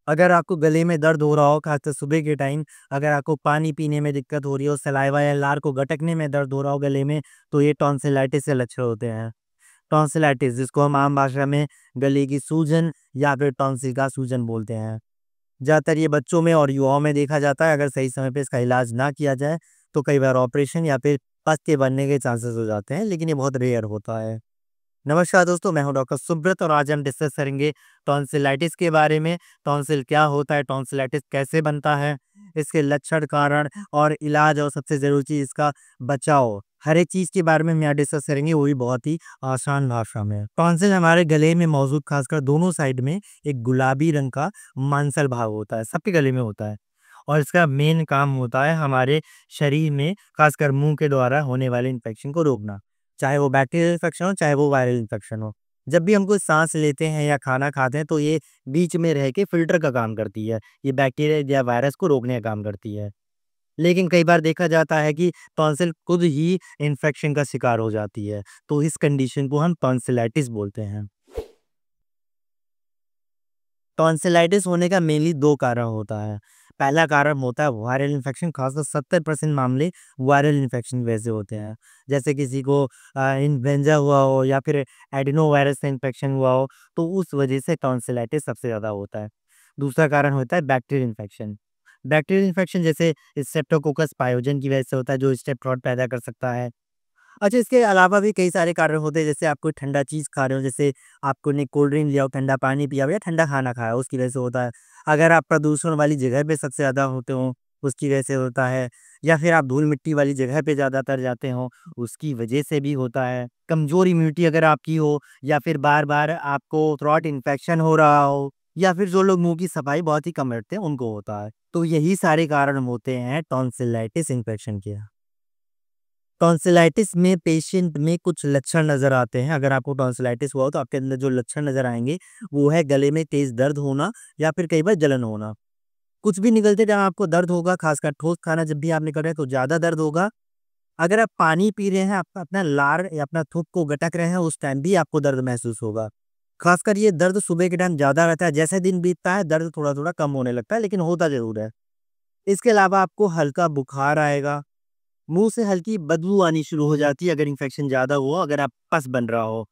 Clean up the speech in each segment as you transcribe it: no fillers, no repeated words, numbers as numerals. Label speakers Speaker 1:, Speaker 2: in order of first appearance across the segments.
Speaker 1: अगर आपको गले में दर्द हो रहा हो, खासकर सुबह के टाइम, अगर आपको पानी पीने में दिक्कत हो रही हो, सलाइवा या लार को गटकने में दर्द हो रहा हो गले में, तो ये टॉन्सिलाइटिस के लक्षण होते हैं। टॉन्सिलाइटिस जिसको हम आम भाषा में गले की सूजन या फिर टॉन्सिल का सूजन बोलते हैं। ज़्यादातर ये बच्चों में और युवाओं में देखा जाता है। अगर सही समय पे इसका इलाज ना किया जाए, तो कई बार ऑपरेशन या फिर पथरी बनने के चांसेस हो जाते हैं, लेकिन ये बहुत रेयर होता है। नमस्कार दोस्तों, मैं हूं डॉक्टर सुब्रत और आज हम डिस्कस करेंगे टॉन्सिलाइटिस के बारे में। टॉन्सिल क्या होता है, टॉन्सिलाइटिस कैसे बनता है, इसके लक्षण, कारण और इलाज, और सबसे ज़रूरी चीज़ इसका बचाव। हर एक चीज़ के बारे में हम यहाँ डिस्कस करेंगे, वो भी बहुत ही आसान भाषा में। टॉन्सिल हमारे गले में मौजूद, खासकर दोनों साइड में एक गुलाबी रंग का मांसल भाग होता है, सबके गले में होता है। और इसका मेन काम होता है हमारे शरीर में, खासकर मुंह के द्वारा होने वाले इन्फेक्शन को रोकना। चाहे वो बैक्टीरियल इन्फेक्शन हो, चाहे वो वायरल इन्फेक्शन हो। जब भी हम कोई साँस लेते हैं या खाना खाते हैं, तो ये बीच में रह के फ़िल्टर का काम करती है। ये बैक्टीरिया या वायरस को रोकने का काम करती है। लेकिन कई बार देखा जाता है कि टॉन्सिल खुद ही इन्फेक्शन का शिकार हो जाती है, तो इस कंडीशन को हम टॉन्सिलाइटिस बोलते हैं। टॉन्सिलाइटिस होने का मेनली 2 कारण होता है। पहला कारण होता है वायरल इन्फेक्शन, खासकर 70% मामले वायरल इन्फेक्शन की वजह से होते हैं। जैसे किसी को इन्फ्लुएंजा हुआ हो या फिर एडिनोवायरस से इन्फेक्शन हुआ हो, तो उस वजह से टॉन्सिलाइटिस सबसे ज़्यादा होता है। दूसरा कारण होता है बैक्टीरियल इन्फेक्शन। बैक्टीरियल इन्फेक्शन जैसे स्ट्रेप्टोकोकस पाइथोजेन की वजह से होता है, जो स्टेप रॉट पैदा कर सकता है। अच्छा, इसके अलावा भी कई सारे कारण होते हैं, जैसे आप कोई ठंडा चीज़ खा रहे हो, जैसे आपको ने कोल्ड ड्रिंक लिया हो, ठंडा पानी पिया हो या ठंडा खाना खाया हो, उसकी वजह से होता है। अगर आप प्रदूषण वाली जगह पे सबसे ज़्यादा होते हो, उसकी वजह से होता है। या फिर आप धूल-मिट्टी वाली जगह पे ज़्यादातर जाते हो, उसकी वजह से भी होता है। कमज़ोर इम्यूनिटी अगर आपकी हो, या फिर बार-बार आपको थ्रोट इन्फेक्शन हो रहा हो, या फिर जो लोग मुँह की सफाई बहुत ही कम रखते हैं, उनको होता है। तो यही सारे कारण होते हैं टॉन्सिलाइटिस इन्फेक्शन के। टॉन्सिलाइटिस में पेशेंट में कुछ लक्षण नज़र आते हैं। अगर आपको टॉन्सिलाइटिस हुआ हो, तो आपके अंदर जो लक्षण नज़र आएँगे, वो है गले में तेज़ दर्द होना या फिर कई बार जलन होना। कुछ भी निगलते टाइम आपको दर्द होगा, खासकर ठोस खाना जब भी आप निकल रहे हैं, तो ज़्यादा दर्द होगा। अगर आप पानी पी रहे हैं, आप अपना लार या अपना थूक को गटक रहे हैं, उस टाइम भी आपको दर्द महसूस होगा। खासकर ये दर्द सुबह के टाइम ज़्यादा रहता है, जैसे दिन बीतता है, दर्द थोड़ा-थोड़ा कम होने लगता है, लेकिन होता ज़रूर है। इसके अलावा आपको हल्का बुखार आएगा। मुँह से हल्की बदबू आनी शुरू हो जाती है अगर इन्फेक्शन ज़्यादा हुआ, अगर आप पस बन रहा हो।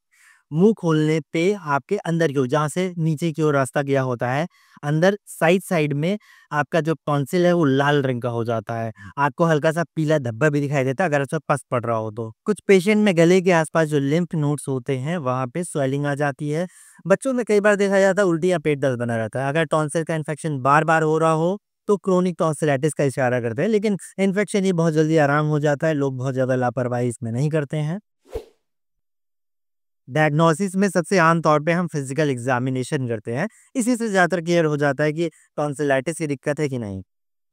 Speaker 1: मुँह खोलने पे आपके अंदर की ओर, जहाँ से नीचे की ओर रास्ता गया होता है, अंदर साइड-साइड में आपका जो टॉन्सिल है वो लाल रंग का हो जाता है। आपको हल्का-सा पीला धब्बा भी दिखाई देता है अगर उसमें पस पड़ रहा हो तो। कुछ पेशेंट में गले के आस-पास जो लिम्फ नोड्स होते हैं, वहाँ पे स्वेलिंग आ जाती है। बच्चों में कई बार देखा जाता है उल्टी या पेट दर्द बना रहता है। अगर टॉन्सिल का इन्फेक्शन बार-बार हो रहा हो, तो क्रोनिक टॉन्सिलाइटिस का इशारा करते हैं, लेकिन इन्फेक्शन ये बहुत जल्दी आराम हो जाता है, लोग बहुत ज़्यादा लापरवाही इसमें नहीं करते हैं। डायग्नोसिस में सबसे आम तौर पे हम फिजिकल एग्जामिनेशन करते हैं। इसी से ज़्यादातर क्लियर हो जाता है कि टॉन्सिलाइटिस की दिक्कत है कि नहीं।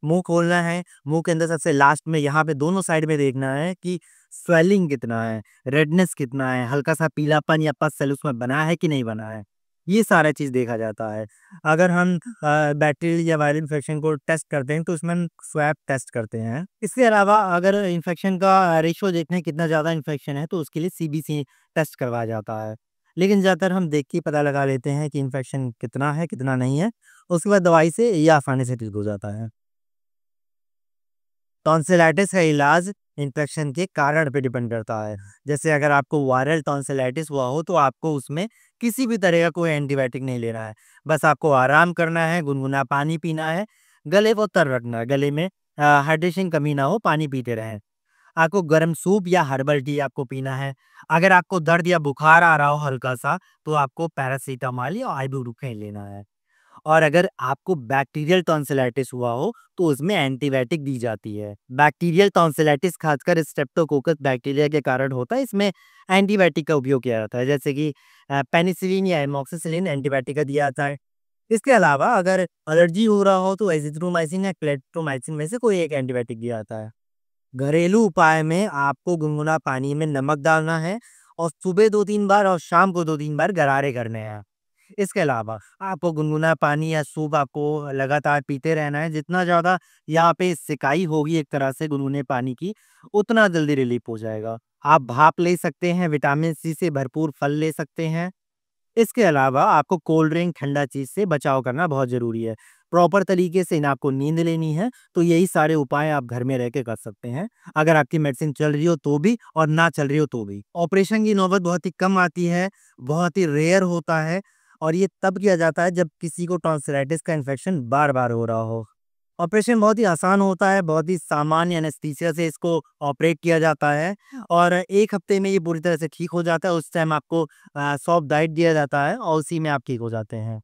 Speaker 1: मुँह खोलना है, मुँह के अंदर सबसे लास्ट में यहाँ पे दोनों साइड में देखना है कि स्वेलिंग कितना है, रेडनेस कितना है, हल्का-सा पीलापन या पस सेल उसमें बना है कि नहीं बना है। ये सारा चीज़ देखा जाता है। अगर हम बैक्टीरियल या वायरल इन्फेक्शन को टेस्ट करते हैं, तो उसमें हम स्वैब टेस्ट करते हैं। इसके अलावा अगर इन्फेक्शन का रेशियो देखना है कितना ज़्यादा इन्फेक्शन है, तो उसके लिए सीबीसी टेस्ट करवाया जाता है। लेकिन ज़्यादातर हम देख के ही पता लगा लेते हैं कि इन्फेक्शन कितना है, कितना नहीं है। उसके बाद दवाई से या आसानी से ठीक हो जाता है। टॉन्सिलाइटिस का इलाज इन्फेक्शन के कारण पे डिपेंड करता है। जैसे अगर आपको वायरल टॉन्सिलाइटिस हुआ हो, तो आपको उसमें किसी भी तरह का कोई एंटीबायोटिक नहीं लेना है। बस आपको आराम करना है, गुनगुना पानी पीना है, गले को तर रखना है, गले में हाइड्रेशन कमी ना हो, पानी पीते रहें। आपको गर्म सूप या हर्बल टी आपको पीना है। अगर आपको दर्द या बुखार आ रहा हो हल्का-सा, तो आपको पैरासिटामॉल या आइबुप्रोफेन लेना है। और अगर आपको बैक्टीरियल टॉन्सिलाइटिस हुआ हो, तो उसमें एंटीबायोटिक दी जाती है। बैक्टीरियल टॉन्सिलाइटिस खासकर स्ट्रेप्टोकोकस बैक्टीरिया के कारण होता है, इसमें एंटीबायोटिक का उपयोग किया जाता है, जैसे कि पेनिसिलिन या एमोक्सिसिलिन एंटीबायोटिक का दिया जाता है। इसके अलावा अगर एलर्जी हो रहा हो, तो एजिथ्रोमाइसिन या क्लेप्टोमाइसिन में से कोई एक एंटीबायोटिक दिया जाता है। घरेलू उपाय में आपको गुनगुना पानी में नमक डालना है और सुबह 2-3 बार और शाम को 2-3 बार गरारे करने हैं। इसके अलावा आपको गुनगुना पानी या सूप आपको लगातार पीते रहना है। जितना ज़्यादा यहाँ पे सिकाई होगी एक तरह से गुनगुने पानी की, उतना जल्दी रिलीफ हो जाएगा। आप भाप ले सकते हैं, विटामिन सी से भरपूर फल ले सकते हैं। इसके अलावा आपको कोल्ड ड्रिंक, ठंडा चीज़ से बचाव करना बहुत ज़रूरी है। प्रॉपर तरीके से ना आपको नींद लेनी है, तो यही सारे उपाय आप घर में रह के कर सकते हैं। अगर आपकी मेडिसिन चल रही हो तो भी और ना चल रही हो तो भी। ऑपरेशन की नौबत बहुत ही कम आती है, बहुत ही रेयर होता है और ये तब किया जाता है जब किसी को टॉन्सिलाइटिस का इन्फेक्शन बार-बार हो रहा हो। ऑपरेशन बहुत ही आसान होता है, बहुत ही सामान्य एनेस्थीसिया से इसको ऑपरेट किया जाता है और 1 हफ्ते में ये पूरी तरह से ठीक हो जाता है। उस टाइम आपको सॉफ्ट डाइट दिया जाता है और उसी में आप ठीक हो जाते हैं।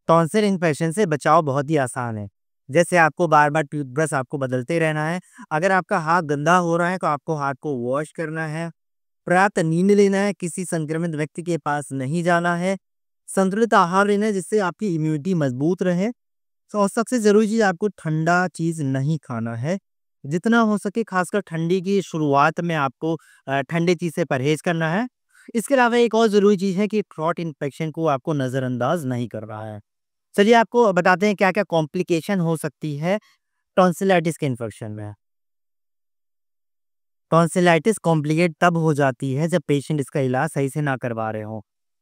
Speaker 1: टॉन्सिल इन्फेक्शन से बचाव बहुत ही आसान है। जैसे आपको बार-बार टूथब्रश आपको बदलते रहना है। अगर आपका हाथ गंदा हो रहा है तो आपको हाथ को वॉश करना है। पर्याप्त नींद लेना है, किसी संक्रमित व्यक्ति के पास नहीं जाना है। संतुलित आहार लेना है जिससे आपकी इम्यूनिटी मजबूत रहे। और सबसे ज़रूरी चीज़ आपको ठंडा चीज़ नहीं खाना है। जितना हो सके ख़ासकर ठंडी की शुरुआत में आपको ठंडी चीज़ से परहेज़ करना है। इसके अलावा एक और ज़रूरी चीज़ है कि थ्रोट इन्फेक्शन को आपको नज़रअंदाज़ नहीं करना है। चलिए आपको बताते हैं क्या-क्या कॉम्प्लिकेशन हो सकती है टॉन्सिलाइटिस के इन्फेक्शन में। टॉन्सिलाइटिस कॉम्प्लिकेट तब हो जाती है जब पेशेंट इसका इलाज सही से ना करवा रहे हों।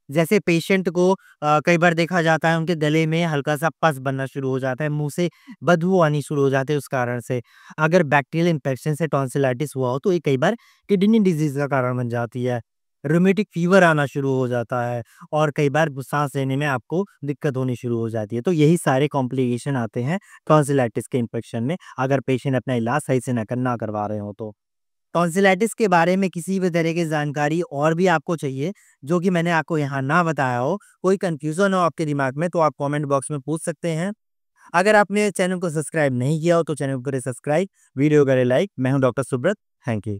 Speaker 1: जैसे पेशेंट को कई बार देखा जाता है उनके गले में हल्का-सा पस बनना शुरू हो जाता है, मुँह से बदबू आनी शुरू हो जाती है उस कारण से। अगर बैक्टीरियल इन्फेक्शन से टॉन्सिलाइटिस हुआ हो तो ये कई बार किडनी डिज़ीज़ का कारण बन जाती है। रूमेटिक फ़ीवर आना शुरू हो जाता है और कई बार साँस लेने में आपको दिक्कत होनी शुरू हो जाती है। तो यही सारे कॉम्प्लिकेशन आते हैं टॉन्सिलाइटिस के इन्फेक्शन में, अगर पेशेंट अपना इलाज सही से ना करवा रहे हों तो। टॉन्सिलाइटिस के बारे में किसी भी तरह की जानकारी और भी आपको चाहिए, जो कि मैंने आपको यहाँ ना बताया हो, कोई कन्फ्यूज़न हो आपके दिमाग में, तो आप कमेंट बॉक्स में पूछ सकते हैं। अगर आपने चैनल को सब्सक्राइब नहीं किया हो, तो चैनल को करें सब्सक्राइब, वीडियो करें लाइक। मैं हूँ डॉक्टर सुब्रत। Thank you.